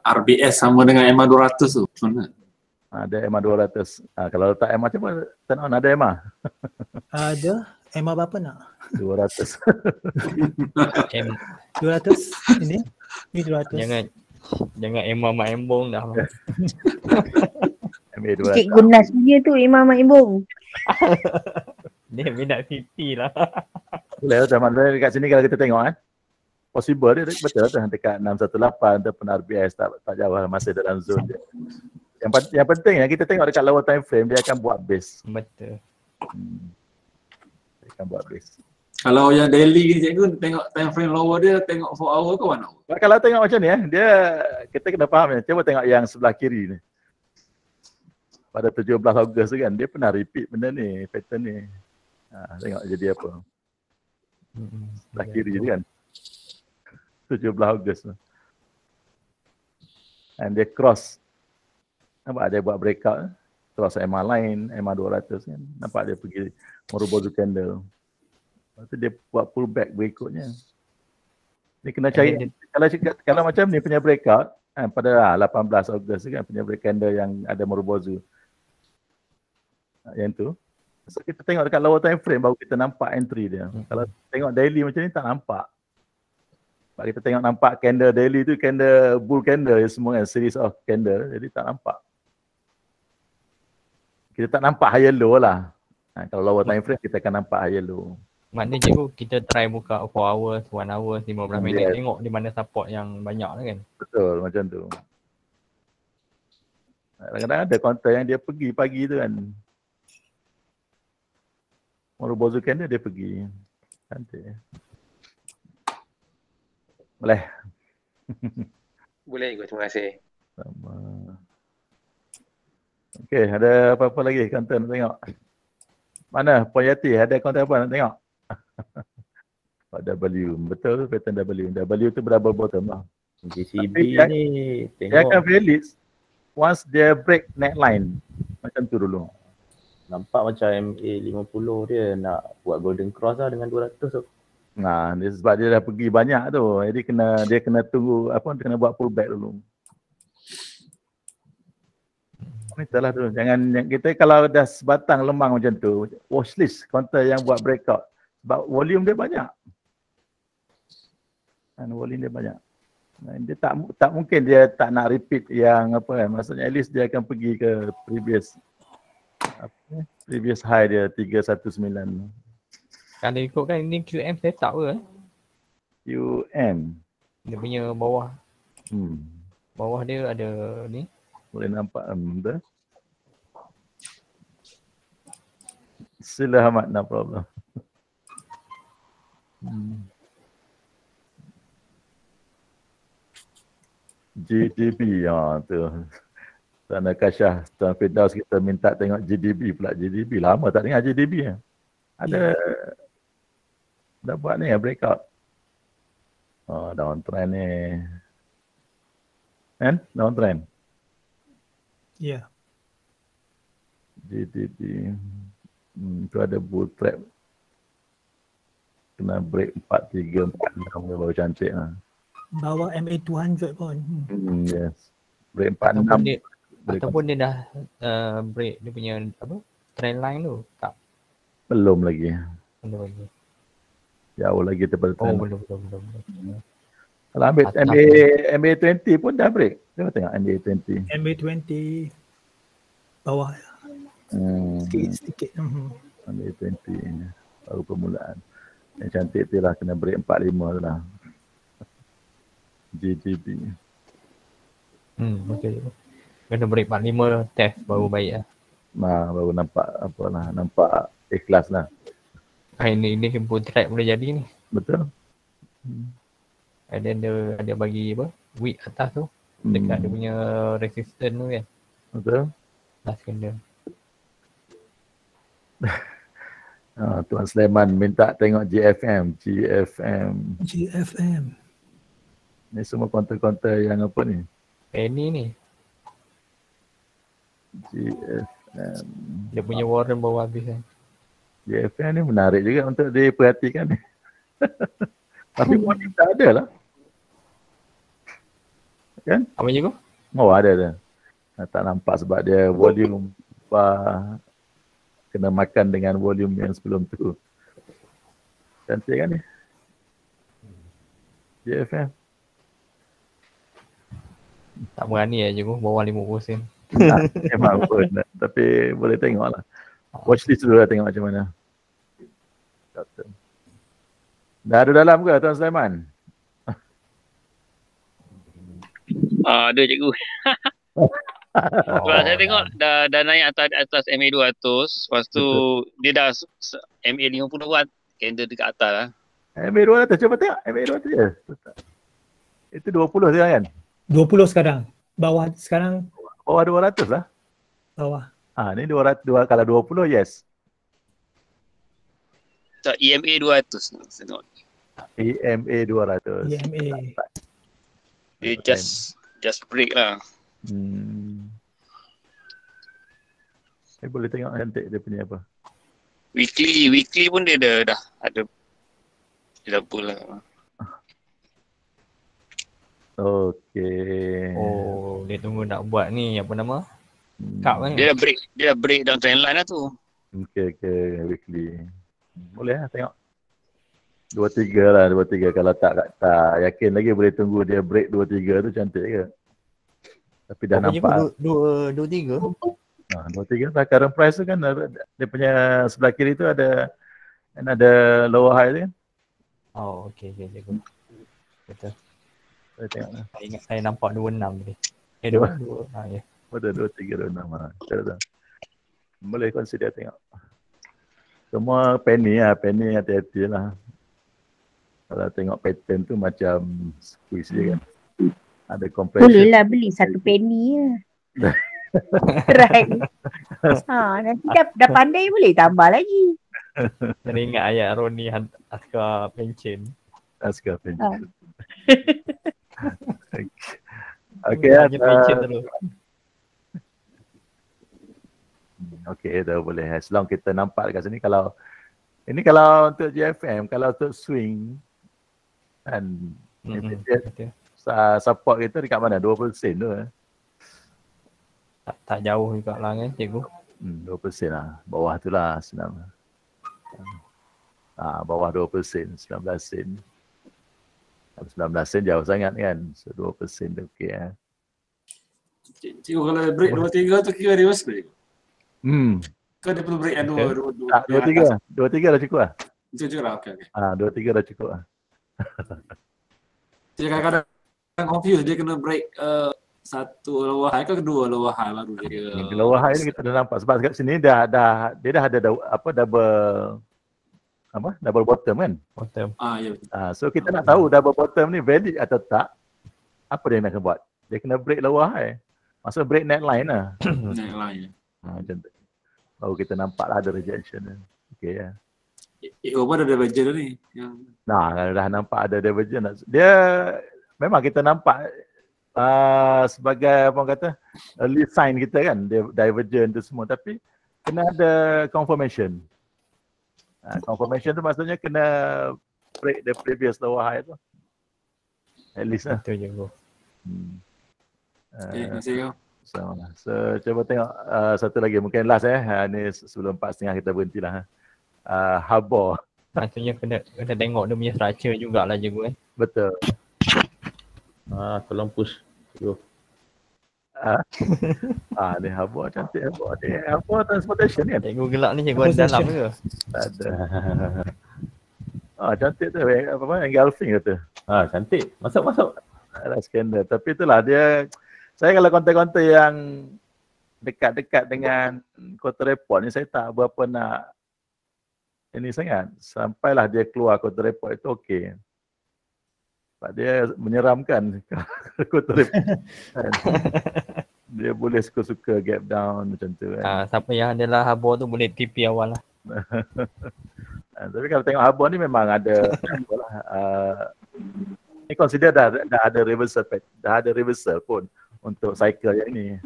RBS sama dengan EMA 200 tu. Mana? Ada EMA 200. Kalau letak EMA macam mana? Turn on ada EMA? Ada. EMA berapa nak? 200. 200 ini? Ini 200. Jangan EMA Mak Embong dah. Cikgu Nas punya tu Imam Mak Embong. Dia minat City lah. Boleh macam mana dekat sini kalau kita tengok possible dia betul tu dekat 618 ataupun RBS tak jauh lah, masih dalam zone dia. Yang penting kita tengok dekat lower time frame dia akan buat base. Betul. Dia akan buat base. Kalau yang daily ni cikgu tengok time frame lower dia tengok 4 hour ke 1 hour? Kalau tengok macam ni dia kita kena faham cuba tengok yang sebelah kiri ni. Pada 17 Ogos tu kan dia pernah repeat benda ni, pattern ni. Tengok jadi apa. Sebelah kiri je kan. 17 Ogos tu. And dia cross. Nampak dia buat breakout. Cross EMA line, EMA 200 kan. Nampak dia pergi Marubozu candle. Lepas tu dia buat pullback berikutnya. Ni kena cari. Kalau macam ni punya breakout, pada 18 Ogos kan punya break candle yang ada Marubozu. Yang tu. So kita tengok dekat lower time frame baru kita nampak entry dia. Kalau tengok daily macam ni tak nampak. Sebab kita tengok nampak candle daily tu candle bull candle semua kan, series of candle, jadi tak nampak. Kita tak nampak higher low lah. Kalau lower time frame kita akan nampak higher low. Maknanya cikgu kita try buka 4 hours, 1 hours, 15 minit tengok di mana support yang banyak lah kan. Betul macam tu. Kadang-kadang ada counter yang dia pergi pagi tu kan. Marubozu Candle dia pergi. Cantik. Boleh. Boleh juga, terima kasih. Sama. Okey, ada apa-apa lagi konten nak tengok? Mana Puan Yati, ada konten apa nak tengok? W, betul pattern W. W tu double bottom lah. JCB Tapi ni dia akan tengok valid once dia break neckline. Macam tu dulu. nampak macam MA50 dia nak buat golden cross lah dengan 200 tu. Nah, dia sebab dia dah pergi banyak tu. Jadi dia kena tunggu dia kena buat pullback dulu. Itulah tu. Jangan kita kalau dah sebatang lemang macam tu, watchlist counter yang buat breakout. Sebab volume dia banyak. Volume dia banyak. Dia tak mungkin dia tak nak repeat yang maksudnya at least dia akan pergi ke previous high dia 319. Kalau ikutkan ini QM setup ke? QM. Dia punya bawah. Bawah dia ada ni. Boleh nampak betul. Sila Ahmad, no problem. GDB tu. Tuan Akashah, Tuan Firdaus kita minta tengok GDB pula. GDB lama tak dengar GDB. Ada dah buat ni breakout. Downtrend ni. Kan? Downtrend. Ya. GDB. Tu ada bull trap. Kena break 43, 46 baru cantik lah. Bawah MA200 pun. Yes. Break 46. Ataupun dia dah break dia punya trend line tu. Tak. Belum lagi. Belum lagi. Jauh lagi daripada trend. Belum. Kalau ambil MA20 pun dah break. Kita tengok MA20. MA20 bawah. Sedikit. MA20 baru permulaan. Yang cantik tu lah kena break 45 tu lah. GGB. Betul. Kena break 45 test baru baik lah. Baru nampak nampak ikhlas lah. Ini pun trap boleh jadi ni. Betul. And then dia bagi wick atas tu dekat dia punya resistance tu kan. Betul. Last candle. Tuan Sulaiman minta tengok GFM. Ni semua konter-konter yang apa ni? Penny ni. GFM. Dia punya warren baru habis kan. GFM ni menarik juga untuk diperhatikan ni. Tapi warning tak ada lah. Kan? Apa je kau? Ada dah. Tak nampak sebab dia volume kena makan dengan volume yang sebelum tu. Cantik kan ni? GFM. Tak berani je kau bawah 50%. Memang pun. Tapi boleh tengok lah. Watchlist dulu lah tengok macam mana. Dah ada dalam ke Tuan Sulaiman? Ada cikgu. Sebab saya tengok dah naik atas MA200. Lepas tu dia dah MA50 buat candle dekat atas lah. MA200 cuba tengok. MA200 je. Itu 20 sekarang kan? 20 sekarang. Bawah sekarang. Bawah 200 lah. Bawah. Ni 200 kalau 20 yes. Tak, EMA 200 saya tengok. EMA 200. EMA. Dia just break lah. Saya boleh tengok cantik dia punya apa. Weekly pun dia dah ada. Dia dah pull lah. Okey. Dia tunggu nak buat ni apa nama? Cup kan? Dia dah break down trend line lah tu. Okey, weekly. Boleh lah tengok. 2-3 lah, 2-3. Kalau tak yakin lagi boleh tunggu dia break 2-3 tu cantik ke. Tapi dah nampak. 2-3? 2-3 lah. Current price tu kan dia punya sebelah kiri tu ada lower high tu kan. Okey. Betul. Saya tengok lah. Saya ingat saya nampak 26 tadi. 2. Ya. Betul 2-3, 2-6 lah. Boleh consider tengok. Semua penny hati-hati lah. Kalau tengok pattern tu macam squeeze je kan. Ada compression. Boleh lah beli satu penny je. Right. Nanti dah pandai boleh tambah lagi. Teringat ayat Roni askar pencen. Askar pencen. Okay, pencen dulu. Okay, dah boleh. As long kita nampak dekat sini kalau untuk GFM, kalau untuk swing kan support kita dekat mana? 20% tu tak jauh juga lah kan cikgu. 2% lah. Bawah tu lah senang. Bawah 20%, 19 sen. 19 sen jauh sangat kan. So 2% tu okey . Cikgu kalau break 2-3 tu kira reverse break. Kau dia perlu break yang 2-3 dah cukup lah. Cukup lah, okey. 2-3 dah cukup lah. Dia kadang-kadang confuse, dia kena break satu lower high ke kedua lower high baru dia kira. Lower high ni kita dah nampak sebab kat sini dia dah ada double bottom kan? Bottom. Ya betul. So kita nak tahu double bottom ni valid atau tak. Apa dia nak buat? Dia kena break lower high. Maksud break net line lah. Net line. Macam tu. Baru kita nampak lah ada rejection ni. Okey ya. Apa ada divergent ni? Kalau dah nampak ada divergent, dia memang kita nampak sebagai apa orang kata early sign kita kan, divergent tu semua, tapi kena ada confirmation. Confirmation tu maksudnya kena break the previous lower high tu. At least lah. Betul je bro. Terima kasih. So cuba tengok satu lagi mungkin last ni sebelum 4.30 kita berhenti lah. Harbor. Maksudnya kena tengok dia punya structure jugalah cikgu kan. Betul. Tolong push. Ni harbor cantik harbor. Ni harbor transportation kan. Cikgu gelak ni cikgu ada dalam ke? Tak ada. Cantik tu engulfing kata. Cantik. Masuk. Ada skandal. Tapi itulah dia. Saya kalau konten-konten yang dekat-dekat dengan quarter report ni saya tak berapa nak ini sangat. Sampailah dia keluar quarter report itu okey. Sebab dia menyeramkan quarter report. Dia boleh suka-suka gap down macam tu kan. Siapa yang adalah harbor tu boleh TP awal lah. Tapi kalau tengok harbor ni memang ada ni consider dah ada reversal pun untuk cycle yang ni.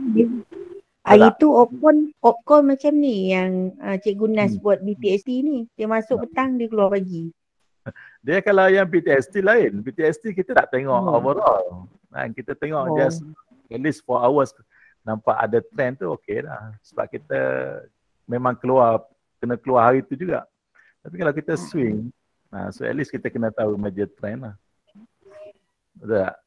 Itu opcon macam ni yang Cikgu Nas buat BTST ni. Dia masuk petang, dia keluar pagi. Dia kalau yang BTST lain. BTST kita tak tengok overall. Kita tengok just at least 4 hours nampak ada trend tu okey dah. Sebab kita memang kena keluar hari tu juga. Tapi kalau kita swing, so at least kita kena tahu major trend lah. Betul tak?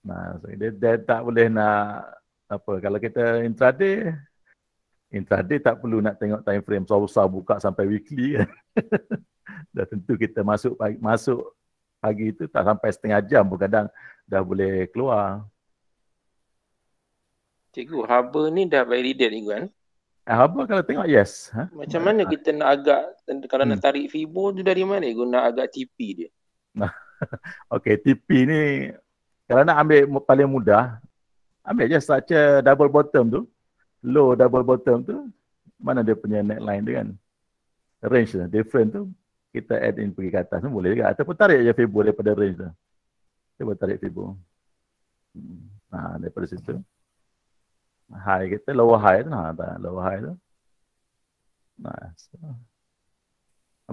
So dia tak boleh nak apa, kalau kita intraday tak perlu nak tengok time frame besar-besar buka sampai weekly kan. Dah tentu kita masuk pagi itu tak sampai setengah jam pun kadang dah boleh keluar. Cikgu, harbor ni dah validate ni kan? Harbor kalau tengok yes. Macam mana kita nak agak, kalau nak tarik Fibo tu dari mana guna agak TP dia? Okay, TP ni kalau nak ambil paling mudah, ambil je structure double bottom tu, low double bottom tu, mana dia punya neckline tu kan. Range tu, different tu, kita add in pergi ke atas tu boleh juga. Ataupun tarik je Fibo daripada range tu. Cuba tarik Fibo. Daripada situ. High kita, lower high tu. Lower high tu. So.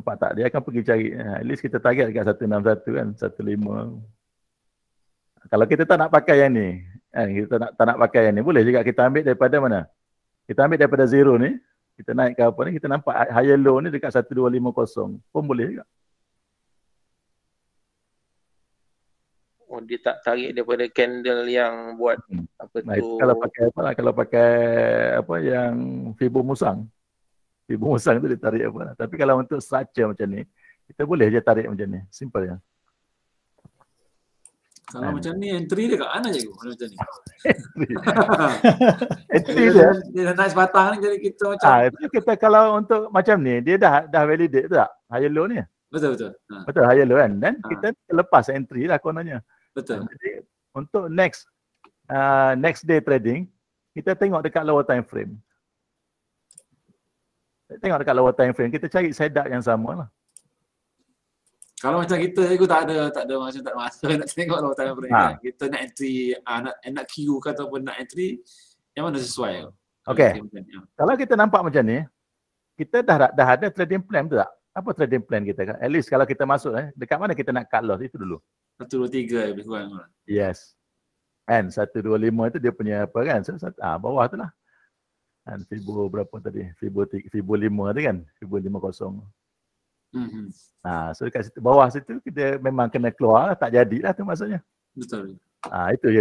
Nampak tak? Dia akan pergi cari. At least kita target dekat 161 kan, 15. Kalau kita tak nak pakai yang ni, kita tak nak pakai yang ni, boleh juga kita ambil daripada mana? Kita ambil daripada zero ni, kita naik ke apa ni, kita nampak higher low ni dekat 1250 pun boleh juga. Dia tak tarik daripada candle yang buat apa tu. Kalau pakai apa lah, kalau pakai apa yang Fibo Musang. Fibo Musang tu dia tarik apa lah. Tapi kalau untuk structure macam ni, kita boleh je tarik macam ni. Simple je. Kalau macam ni entry dia kat mana cikgu? Kalau macam ni. Entry dia. Dia naik sebatang ni jadi kita macam. Itu kita kalau untuk macam ni dia dah validate tak? Higher low ni. Betul. Betul higher low kan. Dan kita lepas entry lah kononnya. Betul. Jadi untuk next day trading kita tengok dekat lower time frame. Tengok dekat lower time frame kita cari setup yang sama lah. Kalau macam kita tak ada macam tak masa nak tengok lower time frame kan. Kita nak entry nak queue ke ataupun nak entry yang mana sesuai. Okey. Kalau kita nampak macam ni, kita dah ada trading plan tu tak? Apa trading plan kita? At least kalau kita masuk dekat mana kita nak cut loss itu dulu. 123 lebih kurang. Yes. And 125 itu dia punya apa kan? So, bawah tu lah. And Fibo berapa tadi? Fibo 5 tu kan? Fibo 50. So dekat situ, bawah situ kita memang kena keluar lah, tak jadilah tu maksudnya. Betul. Itu je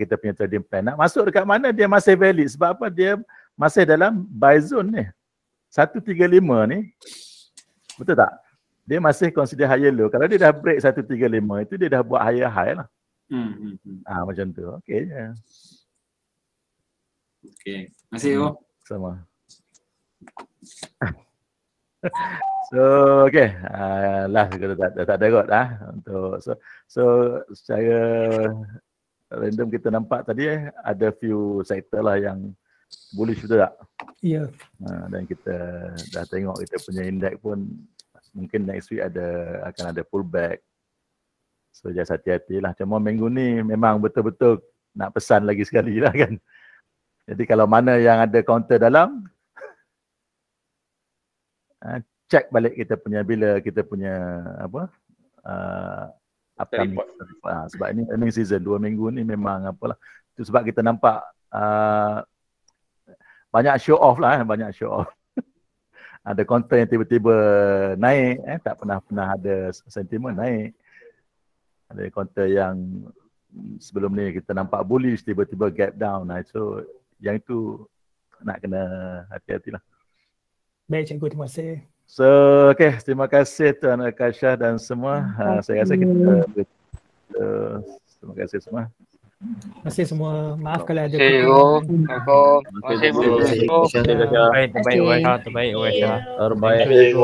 kita punya trading plan. Nak masuk dekat mana dia masih valid sebab apa? Dia masih dalam buy zone ni. 135 ni. Betul tak? Dia masih consider higher low. Kalau dia dah break 135 itu dia dah buat higher high lah. Macam tu. Okey je. Okey. Terima kasih yo. Sama. So okay, last kita tak ada kot untuk so secara random kita nampak tadi ada few sektor lah yang bullish betul tak? Ya. Dan kita dah tengok kita punya index pun mungkin next week akan ada pullback. So just hati-hatilah. Cuma minggu ni memang betul-betul nak pesan lagi sekali lah kan. Jadi kalau mana yang ada counter dalam check balik kita punya bila kita punya upcoming sebab ini earning season 2 minggu ni memang apalah itu sebab kita nampak banyak show off lah banyak show off. Ada konten yang tiba-tiba naik tak pernah ada sentimen naik. Ada konten yang sebelum ni kita nampak bullish tiba-tiba gap down. So yang itu nak kena hati-hatilah. Baik cikgu, terima kasih. So, okay, terima kasih Tuan Akasha dan semua. Saya rasa kita terima kasih semua. Terima kasih semua. Maaf kalau ada Terima kasih. Terbaik. Terbaik.